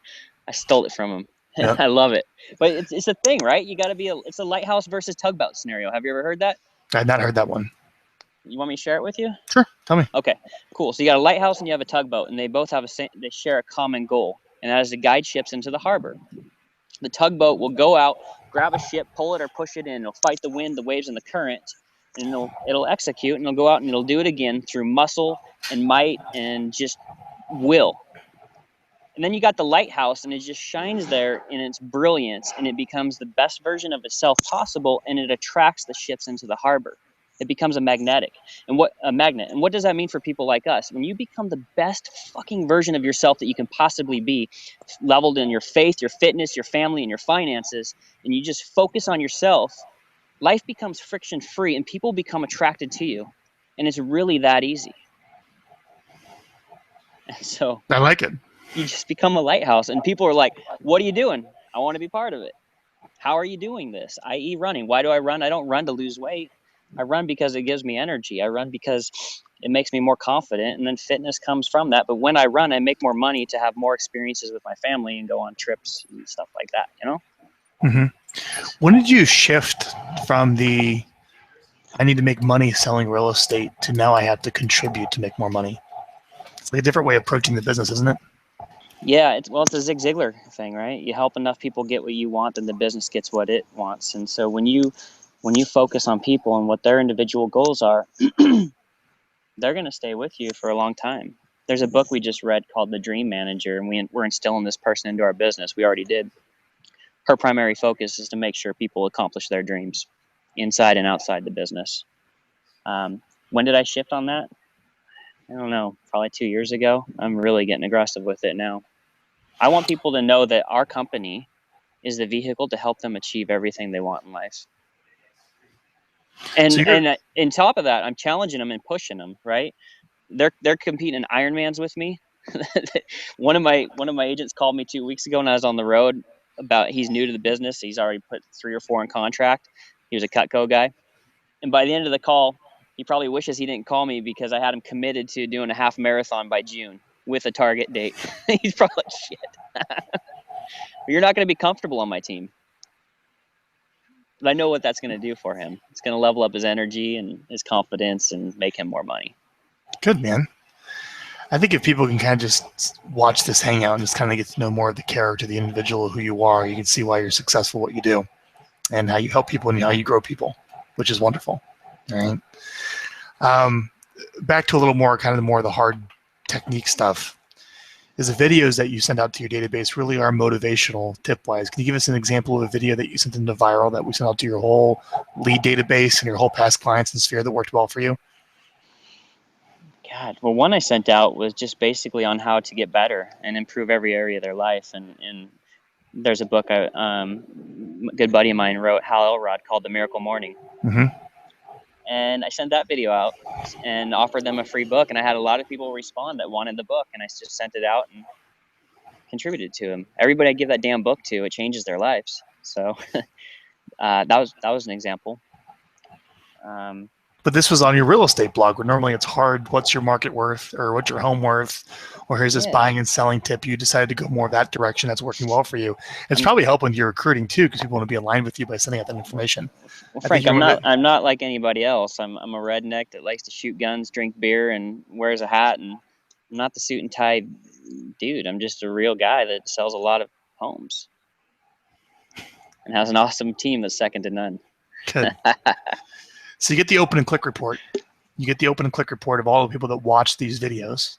Speaker 2: I stole it from him.
Speaker 1: Yep.
Speaker 2: I love it. But it's a thing, right? You got to be it's a lighthouse versus tugboat scenario. Have you ever heard that?
Speaker 1: I had not heard that one.
Speaker 2: You want me to share it with you?
Speaker 1: Sure. Tell me.
Speaker 2: Okay, cool. So you got a lighthouse and you have a tugboat, and they both have they share a common goal, and that is to guide ships into the harbor. The tugboat will go out, grab a ship, pull it or push it in. It'll fight the wind, the waves, and the current, and it'll execute, and it'll go out and it'll do it again through muscle and might and just will. And then you got the lighthouse, and it just shines there in its brilliance, and it becomes the best version of itself possible, and it attracts the ships into the harbor. It becomes a magnet. And what does that mean for people like us? When you become the best fucking version of yourself that you can possibly be, leveled in your faith, your fitness, your family, and your finances, and you just focus on yourself, life becomes friction free and people become attracted to you. And it's really that easy. And so
Speaker 1: I like it.
Speaker 2: You just become a lighthouse, and people are like, what are you doing? I want to be part of it. How are you doing this? I.e. running. Why do I run? I don't run to lose weight. I run because it gives me energy. I run because it makes me more confident, and then fitness comes from that. But when I run, I make more money to have more experiences with my family and go on trips and stuff like that, you know?
Speaker 1: Mm-hmm. When did you shift from I need to make money selling real estate to now I have to contribute to make more money? It's like a different way of approaching the business, isn't it?
Speaker 2: Yeah, it's a Zig Ziglar thing, right? You help enough people get what you want, and the business gets what it wants. And so when you focus on people and what their individual goals are, they're going to stay with you for a long time. There's a book we just read called The Dream Manager, and we're instilling this person into our business. We already did. Her primary focus is to make sure people accomplish their dreams inside and outside the business. When did I shift on that? I don't know, probably 2 years ago. I'm really getting aggressive with it now. I want people to know that our company is the vehicle to help them achieve everything they want in life. And on top of that, I'm challenging them and pushing them, right? They're competing in Ironmans with me. One of my agents called me 2 weeks ago when I was on the road about he's new to the business. He's already put 3 or 4 in contract. He was a Cutco guy. And by the end of the call, he probably wishes he didn't call me because I had him committed to doing a half marathon by June with a target date. He's probably like, shit. You're not going to be comfortable on my team. But I know what that's going to do for him. It's going to level up his energy and his confidence and make him more money.
Speaker 1: Good, man. I think if people can kind of just watch this hangout and just kind of get to know more of the character, the individual, who you are, you can see why you're successful, what you do, and how you help people and how you grow people, which is wonderful. All right. Back to a little more kind of more of the hard technique stuff. Is the videos that you send out to your database really are motivational tip-wise? Can you give us an example of a video that you sent into Vyral that we sent out to your whole lead database and your whole past clients and sphere that worked well for you?
Speaker 2: God, well, one I sent out was just basically on how to get better and improve every area of their life. And there's a book a good buddy of mine wrote, Hal Elrod, called The Miracle Morning.
Speaker 1: Mm-hmm.
Speaker 2: And I sent that video out and offered them a free book. And I had a lot of people respond that wanted the book. And I just sent it out and contributed to them. Everybody I give that damn book to, it changes their lives. So that was an example.
Speaker 1: But this was on your real estate blog, where normally it's hard. What's your market worth, or what's your home worth, or here's this buying and selling tip. You decided to go more of that direction. That's working well for you. It's probably helping your recruiting too, because people want to be aligned with you by sending out that information.
Speaker 2: Well, Frank, I'm not like anybody else. I'm a redneck that likes to shoot guns, drink beer, and wears a hat. And I'm not the suit and tie dude. I'm just a real guy that sells a lot of homes and has an awesome team that's second to none.
Speaker 1: Good. So you get the open and click report. You get the open and click report of all the people that watch these videos.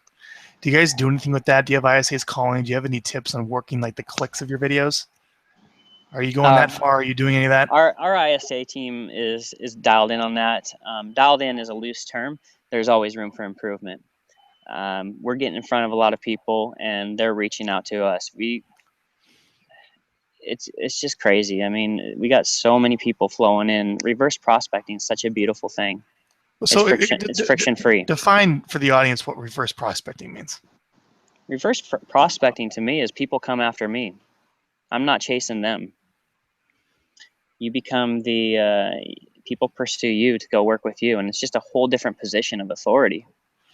Speaker 1: Do you guys do anything with that? Do you have ISAs calling? Do you have any tips on working like the clicks of your videos? Are you going that far? Are you doing any of that?
Speaker 2: Our ISA team is dialed in on that. Dialed in is a loose term. There's always room for improvement. We're getting in front of a lot of people, and they're reaching out to us. It's just crazy. I mean, we got so many people flowing in. Reverse prospecting is such a beautiful thing.
Speaker 1: So
Speaker 2: it's friction free.
Speaker 1: Define for the audience what reverse prospecting means.
Speaker 2: Reverse prospecting to me is people come after me. I'm not chasing them. You become people pursue you to go work with you, and it's just a whole different position of authority,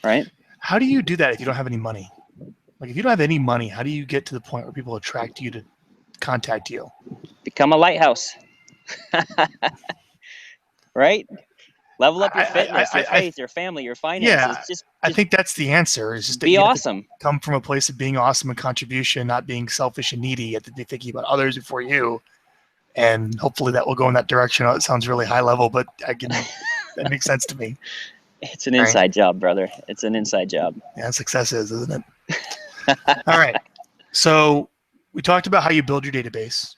Speaker 2: right?
Speaker 1: How do you do that if you don't have any money? Like if you don't have any money, how do you get to the point where people attract you to contact you?
Speaker 2: Become a lighthouse. Right? Level up your fitness, your faith, your family, your finances.
Speaker 1: Yeah, I think that's the answer. Is just
Speaker 2: be awesome.
Speaker 1: Come from a place of being awesome and contribution, not being selfish and needy. You have to be thinking about others before you. And hopefully that will go in that direction. Oh, it sounds really high level, but that makes sense to me.
Speaker 2: It's an inside job, brother. It's an inside job.
Speaker 1: Yeah, success is, isn't it? All right. So we talked about how you build your database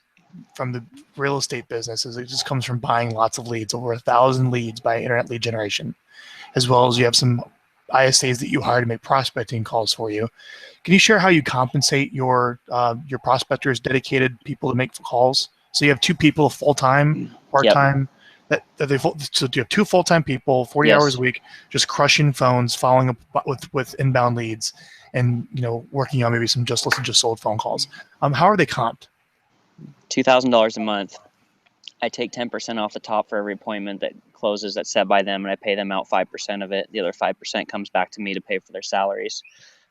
Speaker 1: from the real estate businesses. It just comes from buying lots of leads, over 1,000 leads by internet lead generation, as well as you have some ISAs that you hire to make prospecting calls for you. Can you share how you compensate your prospectors, dedicated people to make calls? So you have two people, full-time, part-time. Yep. So you have two full-time people, 40 hours a week, just crushing phones, following up with inbound leads, and working on maybe some just sold phone calls. How are they comped?
Speaker 2: $2,000 a month. I take 10% off the top for every appointment that closes that's set by them, and I pay them out 5% of it. The other 5% comes back to me to pay for their salaries.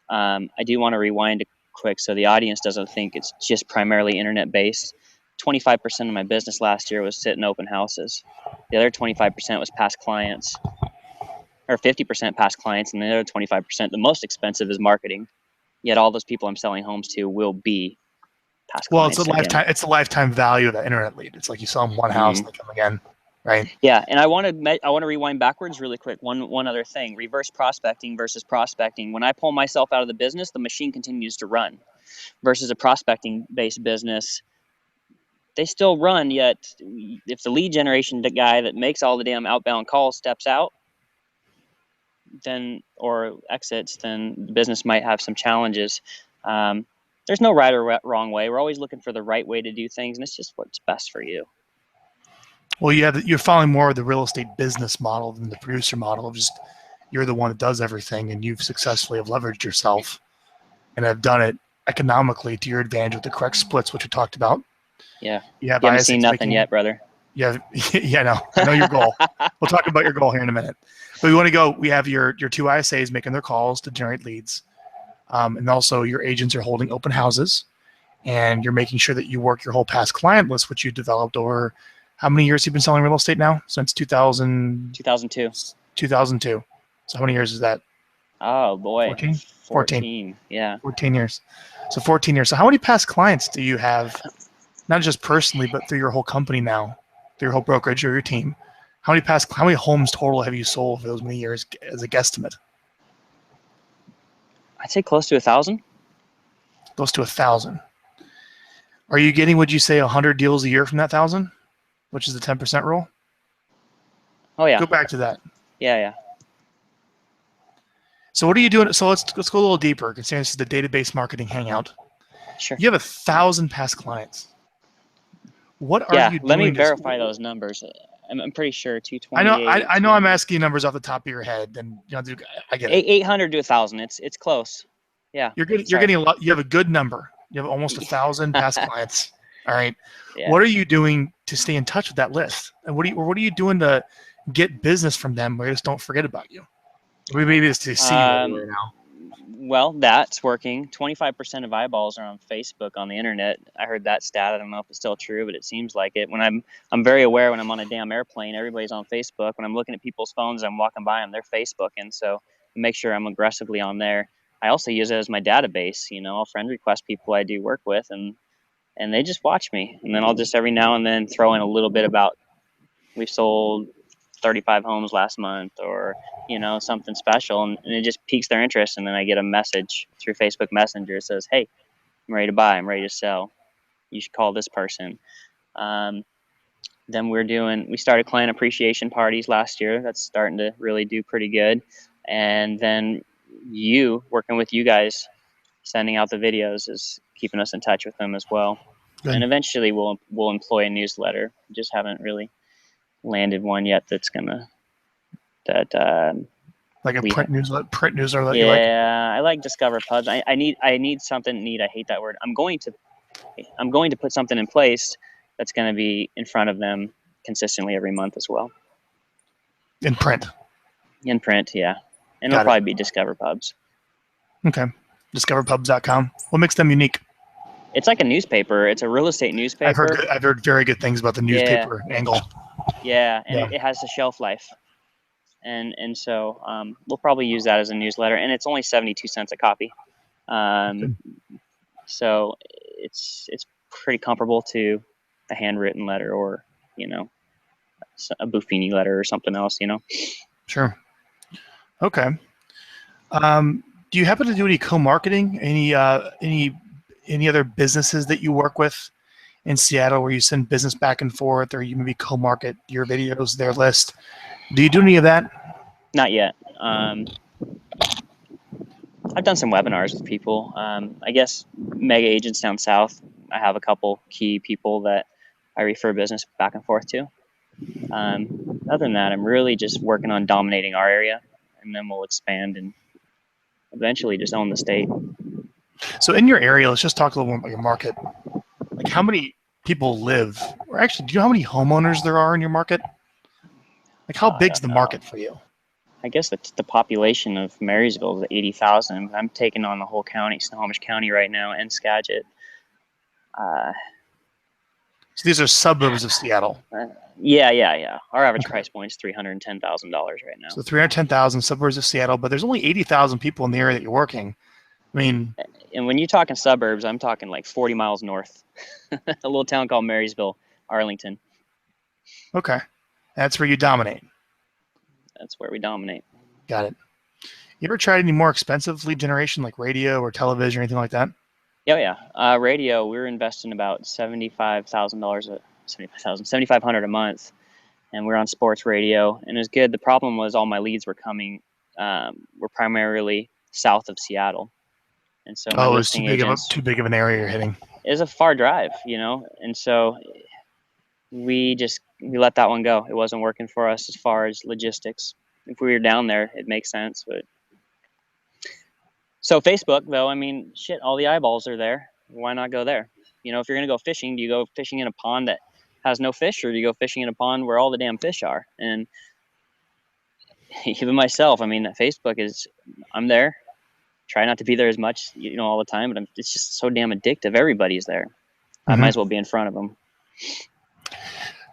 Speaker 2: I do want to rewind quick so the audience doesn't think it's just primarily internet-based. 25% of my business last year was sitting open houses. The other 25% was past clients, or 50% past clients, and the other 25%, the most expensive, is marketing. Yet all those people I'm selling homes to will be past clients.
Speaker 1: Well, it's a lifetime value of that internet lead. It's like you sell them one house and they come again, right?
Speaker 2: Yeah, and I want to rewind backwards really quick. One other thing: reverse prospecting versus prospecting. When I pull myself out of the business, the machine continues to run. Versus a prospecting-based business, they still run, yet if the lead generation guy that makes all the damn outbound calls steps out, then or exits, then the business might have some challenges. There's no right or wrong way. We're always looking for the right way to do things, and it's just what's best for you.
Speaker 1: Well, you're following more of the real estate business model than the producer model. Just you're the one that does everything, and you've successfully have leveraged yourself and have done it economically to your advantage with the correct splits, which we talked about.
Speaker 2: Yeah. You haven't seen nothing yet, brother.
Speaker 1: Yeah, no, I know your goal. We'll talk about your goal here in a minute. But we have your two ISAs making their calls to generate leads. And also your agents are holding open houses, and you're making sure that you work your whole past client list, which you developed over How many years have you been selling real estate now? Since
Speaker 2: 2002.
Speaker 1: 2002. So how many years is that?
Speaker 2: Oh boy.
Speaker 1: 14?
Speaker 2: 14. Yeah.
Speaker 1: 14 years. So 14 years. So how many past clients do you have, not just personally, but through your whole company now, through your whole brokerage or your team? How many homes total have you sold for those many years as a guesstimate?
Speaker 2: I'd say close to 1,000.
Speaker 1: Close to 1,000. Are you getting, would you say, 100 deals a year from that 1,000, which is the 10% rule?
Speaker 2: Oh yeah.
Speaker 1: Go back to that.
Speaker 2: Yeah.
Speaker 1: So what are you doing? So let's go a little deeper, considering this is the database marketing hangout.
Speaker 2: Sure.
Speaker 1: You have 1,000 past clients. What are you doing?
Speaker 2: Let me verify those numbers. I'm pretty sure 228.
Speaker 1: I know I'm asking you numbers off the top of your head, and I get it.
Speaker 2: 800 to 1,000. It's close. Yeah.
Speaker 1: You're getting a lot. You have a good number. You have almost 1,000 past clients. All right.
Speaker 2: Yeah.
Speaker 1: What are you doing to stay in touch with that list? And what are you doing to get business from them where they just don't forget about you? Maybe it's to see you right now.
Speaker 2: Well, that's working. 25% of eyeballs are on Facebook on the internet. I heard that stat. I don't know if it's still true, but it seems like it. When I'm very aware when I'm on a damn airplane, everybody's on Facebook. When I'm looking at people's phones, I'm walking by them, they're Facebooking. So I make sure I'm aggressively on there. I also use it as my database. I'll friend request people I do work with, and they just watch me. And then I'll just every now and then throw in a little bit about we sold 35 homes last month, or something special, and it just piques their interest. And then I get a message through Facebook Messenger. It says, hey, I'm ready to buy, I'm ready to sell, you should call this person. Then we started client appreciation parties last year. That's starting to really do pretty good. And then working with you guys, sending out the videos is keeping us in touch with them as well. Good. And eventually we'll employ a newsletter. We just haven't really landed one yet that's gonna
Speaker 1: like a print newsletter that
Speaker 2: you
Speaker 1: like?
Speaker 2: Yeah, I like Discover Pubs. I need something neat. I hate that word. I'm going to put something in place that's going to be in front of them consistently every month as well.
Speaker 1: In print,
Speaker 2: yeah. And it'll probably be Discover Pubs.
Speaker 1: Okay. Discoverpubs.com. What makes them unique?
Speaker 2: It's like a newspaper. It's a real estate newspaper.
Speaker 1: I've heard very good things about the newspaper angle.
Speaker 2: Yeah, and it has a shelf life. And so we'll probably use that as a newsletter, and it's only 72 cents a copy. So it's pretty comparable to a handwritten letter, or a Buffini letter or something else.
Speaker 1: Sure. Okay. Do you happen to do any co-marketing? Any other businesses that you work with in Seattle where you send business back and forth, or you maybe co-market your videos, their list? Do you do any of that?
Speaker 2: Not yet. I've done some webinars with people. I guess mega agents down south, I have a couple key people that I refer business back and forth to. Other than that, I'm really just working on dominating our area, and then we'll expand and eventually just own the state.
Speaker 1: So in your area, let's just talk a little more about your market. Like, how many people live, or actually, do you know how many homeowners there are in your market? Like, how big's the market for you?
Speaker 2: I guess the population of Marysville is 80,000. I'm taking on the whole county, Snohomish County right now, and Skagit.
Speaker 1: So these are suburbs of Seattle.
Speaker 2: Yeah. Our average price point is $310,000 right now.
Speaker 1: So 310,000 suburbs of Seattle, but there's only 80,000 people in the area that you're working. I mean,
Speaker 2: and when you're talking suburbs, I'm talking like 40 miles north, a little town called Marysville, Arlington.
Speaker 1: Okay, that's where you dominate.
Speaker 2: That's where we dominate.
Speaker 1: Got it. You ever tried any more expensive lead generation, like radio or television or anything like that?
Speaker 2: Yeah. Radio, we're investing about $7,500 a month, and we're on sports radio, and it was good. The problem was all my leads were coming, were primarily south of Seattle, and so
Speaker 1: it was too big of an area you're hitting.
Speaker 2: It was a far drive, and so we let that one go. It wasn't working for us as far as logistics. If we were down there, it makes sense, but. So Facebook, though, I mean, shit, all the eyeballs are there. Why not go there? If you're going to go fishing, do you go fishing in a pond that has no fish, or do you go fishing in a pond where all the damn fish are? And even myself, I mean, Facebook I'm there. Try not to be there as much, all the time, but it's just so damn addictive. Everybody's there. I might as well be in front of them.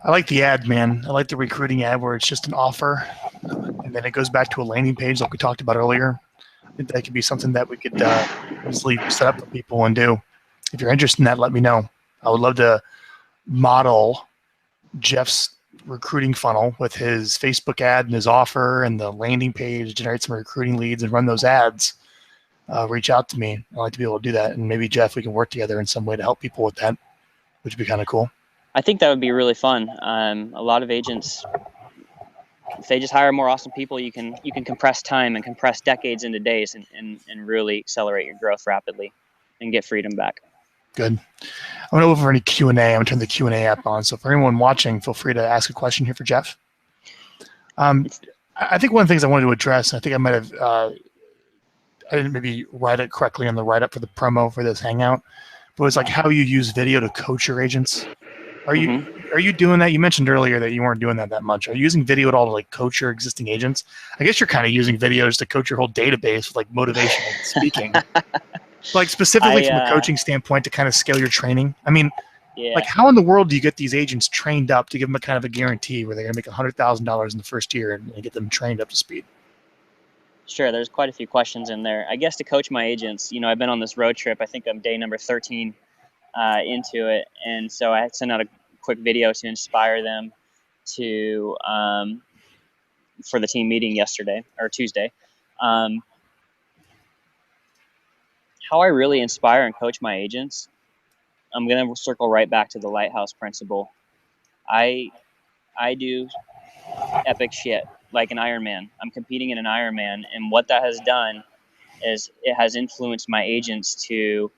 Speaker 1: I like the ad, man. I like the recruiting ad where it's just an offer, and then it goes back to a landing page like we talked about earlier. I think that could be something that we could easily set up for people and do. If you're interested in that, let me know. I would love to model Jeff's recruiting funnel with his Facebook ad and his offer and the landing page, generate some recruiting leads and run those ads. Reach out to me. I'd like to be able to do that. And maybe, Jeff, we can work together in some way to help people with that, which would be kind of cool.
Speaker 2: I think that would be really fun. A lot of agents, if they just hire more awesome people, you can compress time and compress decades into days and really accelerate your growth rapidly and get freedom back.
Speaker 1: Good. I'm going to go over any Q&A. I'm going to turn the Q&A app on. So for anyone watching, feel free to ask a question here for Jeff. I think one of the things I wanted to address, and I think I might have, I didn't maybe write it correctly on the write-up for the promo for this Hangout, but it's like how you use video to coach your agents. Are you doing that? You mentioned earlier that you weren't doing that much. Are you using video at all to like coach your existing agents? I guess you're kind of using videos to coach your whole database with like motivational speaking. Like specifically from a coaching standpoint to kind of scale your training. I mean, like how in the world do you get these agents trained up to give them a kind of a guarantee where they're going to make $100,000 in the first year and get them trained up to speed?
Speaker 2: Sure, there's quite a few questions in there. I guess to coach my agents, I've been on this road trip. I think I'm day number 13 into it, and so I had to send out a quick video to inspire them to for the team meeting yesterday or Tuesday. How I really inspire and coach my agents, I'm gonna circle right back to the lighthouse principle. I do epic shit like an Ironman. I'm competing in an Ironman, and what that has done is it has influenced my agents to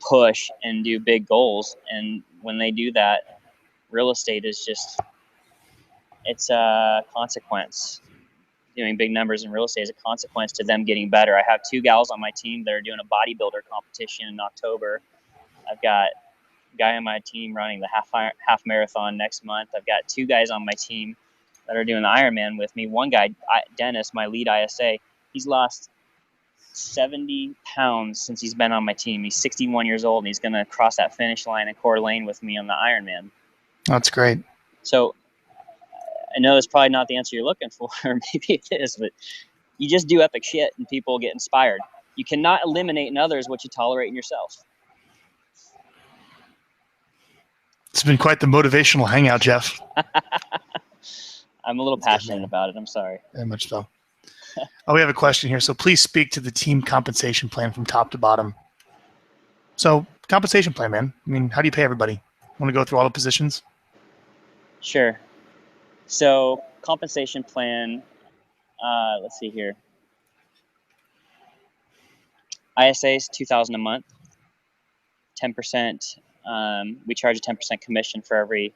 Speaker 2: push and do big goals. And when they do that, real estate is just, it's a consequence. Doing big numbers in real estate is a consequence to them getting better. I have 2 gals on my team that are doing a bodybuilder competition in October. I've got a guy on my team running the half marathon next month. I've got 2 guys on my team that are doing the Ironman with me. One guy, Dennis, my lead ISA, he's lost 70 pounds since he's been on my team. He's 61 years old, and he's going to cross that finish line in Coeur d'Alene with me on the Ironman.
Speaker 1: That's great.
Speaker 2: So I know it's probably not the answer you're looking for, or maybe it is, but you just do epic shit and people get inspired. You cannot eliminate in others what you tolerate in yourself.
Speaker 1: It's been quite the motivational hangout, Jeff.
Speaker 2: I'm a little passionate about it. I'm sorry.
Speaker 1: Very much so. We have a question here. So please speak to the team compensation plan from top to bottom. So compensation plan, man. I mean, how do you pay everybody? Want to go through all the positions?
Speaker 2: Sure. So compensation plan, let's see here. ISA is $2,000 a month, 10%. We charge a 10% commission for every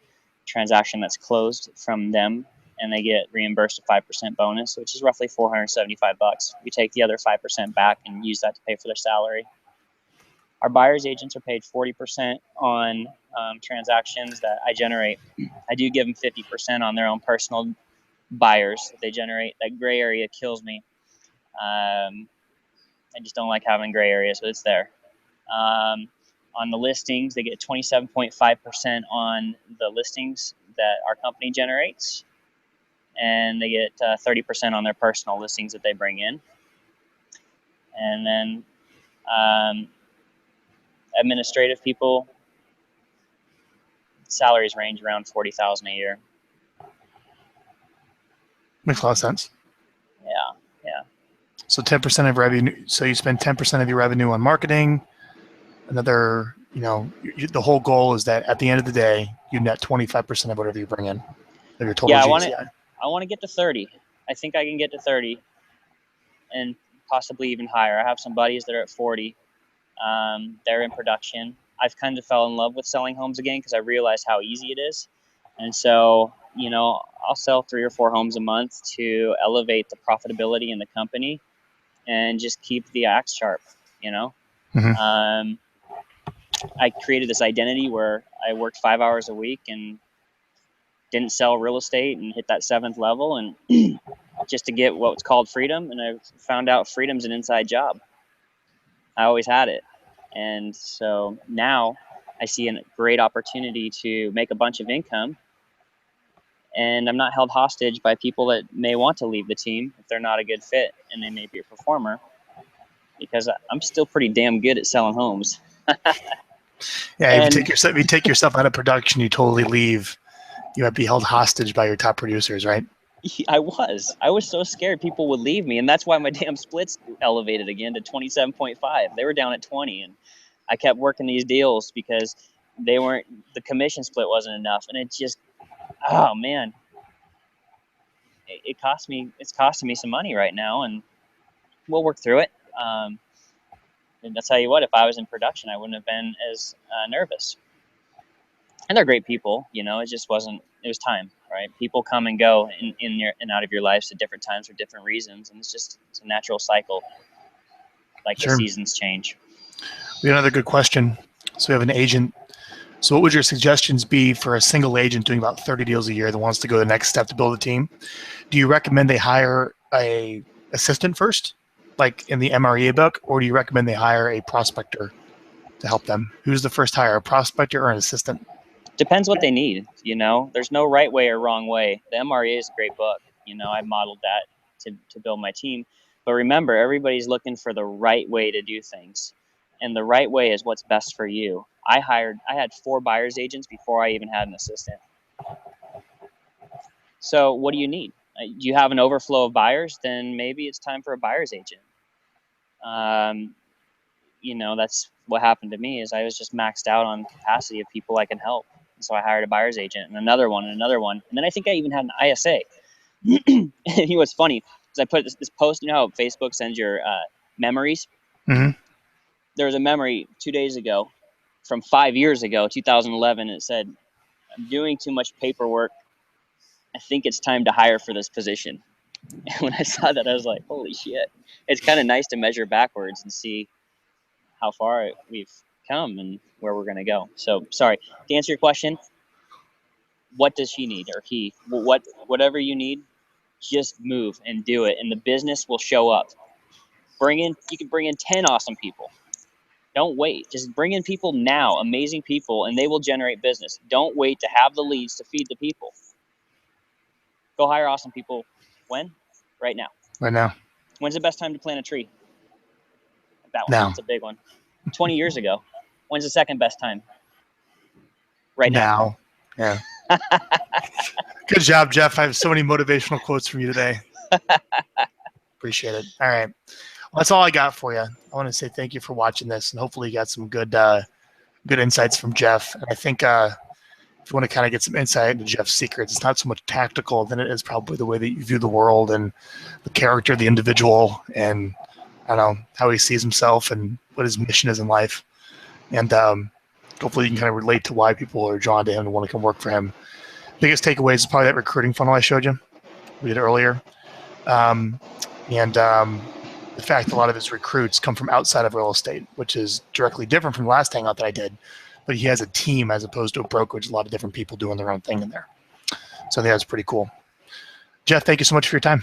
Speaker 2: transaction that's closed from them, and they get reimbursed a 5% bonus, which is roughly $475. We take the other 5% back and use that to pay for their salary. Our buyer's agents are paid 40% on transactions that I generate. I do give them 50% on their own personal buyers that they generate. That gray area kills me. I just don't like having gray areas, but it's there. On the listings, they get 27.5% on the listings that our company generates, and they get 30% on their personal listings that they bring in. And then administrative people, salaries range around $40,000 a year.
Speaker 1: Makes a lot of sense.
Speaker 2: Yeah.
Speaker 1: So 10% of revenue. So you spend 10% of your revenue on marketing. Another, the whole goal is that at the end of the day, you net 25% of whatever you bring in of your total GCI.
Speaker 2: I want to get to 30. I think I can get to 30 and possibly even higher. I have some buddies that are at 40. They're in production. I've kind of fell in love with selling homes again because I realized how easy it is. And so, I'll sell 3 or 4 homes a month to elevate the profitability in the company and just keep the axe sharp,
Speaker 1: Mm-hmm.
Speaker 2: I created this identity where I worked 5 hours a week and didn't sell real estate and hit that 7th level, and just to get what's called freedom. And I found out freedom's an inside job. I always had it. And so now I see a great opportunity to make a bunch of income and I'm not held hostage by people that may want to leave the team if they're not a good fit and they may be a performer, because I'm still pretty damn good at selling homes.
Speaker 1: Yeah, if you take yourself out of production, you totally leave. You might be held hostage by your top producers, right?
Speaker 2: I was so scared people would leave me, and that's why my damn splits elevated again to 27.5. They were down at 20, and I kept working these deals because the commission split wasn't enough, and it just, oh man, it's costing me some money right now, and we'll work through it. And I'll tell you what, if I was in production, I wouldn't have been as nervous. And they're great people, it just wasn't, it was time, right? People come and go in and out of your lives at different times for different reasons. And it's a natural cycle, like
Speaker 1: Sure.
Speaker 2: The seasons change.
Speaker 1: We have another good question. So we have an agent. So what would your suggestions be for a single agent doing about 30 deals a year that wants to go the next step to build a team? Do you recommend they hire a assistant first, like in the MREA book, or do you recommend they hire a prospector to help them? Who's the first hire, a prospector or an assistant?
Speaker 2: Depends what they need. There's no right way or wrong way. The MREA is a great book. I modeled that to build my team. But remember, everybody's looking for the right way to do things. And the right way is what's best for you. I had 4 buyer's agents before I even had an assistant. So what do you need? Do you have an overflow of buyers? Then maybe it's time for a buyer's agent. That's what happened to me, is I was just maxed out on capacity of people I can help. And so I hired a buyer's agent and another one. And then I think I even had an ISA. And what's funny is I put this post, how Facebook sends your memories?
Speaker 1: Mm-hmm.
Speaker 2: There was a memory 2 days ago from 5 years ago, 2011. It said, "I'm doing too much paperwork. I think it's time to hire for this position." And when I saw that, I was like, holy shit. It's kind of nice to measure backwards and see how far we've come and where we're going to go. So, sorry, to answer your question, what does she need, or he? Whatever you need, just move and do it, and the business will show up. You can bring in 10 awesome people. Don't wait. Just bring in people now, amazing people, and they will generate business. Don't wait to have the leads to feed the people. Go hire awesome people. When? Right now.
Speaker 1: Right now.
Speaker 2: When's the best time to plant a tree? That one.
Speaker 1: Now.
Speaker 2: That's a big one. 20 years ago. When's the second best time? Right now.
Speaker 1: Yeah. Good job, Jeff. I have so many motivational quotes from you today. Appreciate it. All right. Well, that's all I got for you. I want to say thank you for watching this, and hopefully you got some good insights from Jeff. And I think if you want to kind of get some insight into Jeff's secrets, it's not so much tactical than it is probably the way that you view the world and the character of the individual, and I don't know, how he sees himself and what his mission is in life. And hopefully you can kind of relate to why people are drawn to him and want to come work for him. Biggest takeaways is probably that recruiting funnel I showed you. We did earlier. The fact that a lot of his recruits come from outside of real estate, which is directly different from the last Hangout that I did. But he has a team as opposed to a brokerage, a lot of different people doing their own thing in there. So I think that's pretty cool. Jeff, thank you so much for your time.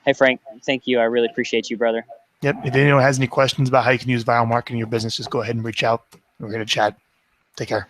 Speaker 2: Hey, Frank. Thank you. I really appreciate you, brother.
Speaker 1: Yep. If anyone has any questions about how you can use Vyral Marketing in your business, just go ahead and reach out. We're here to chat. Take care.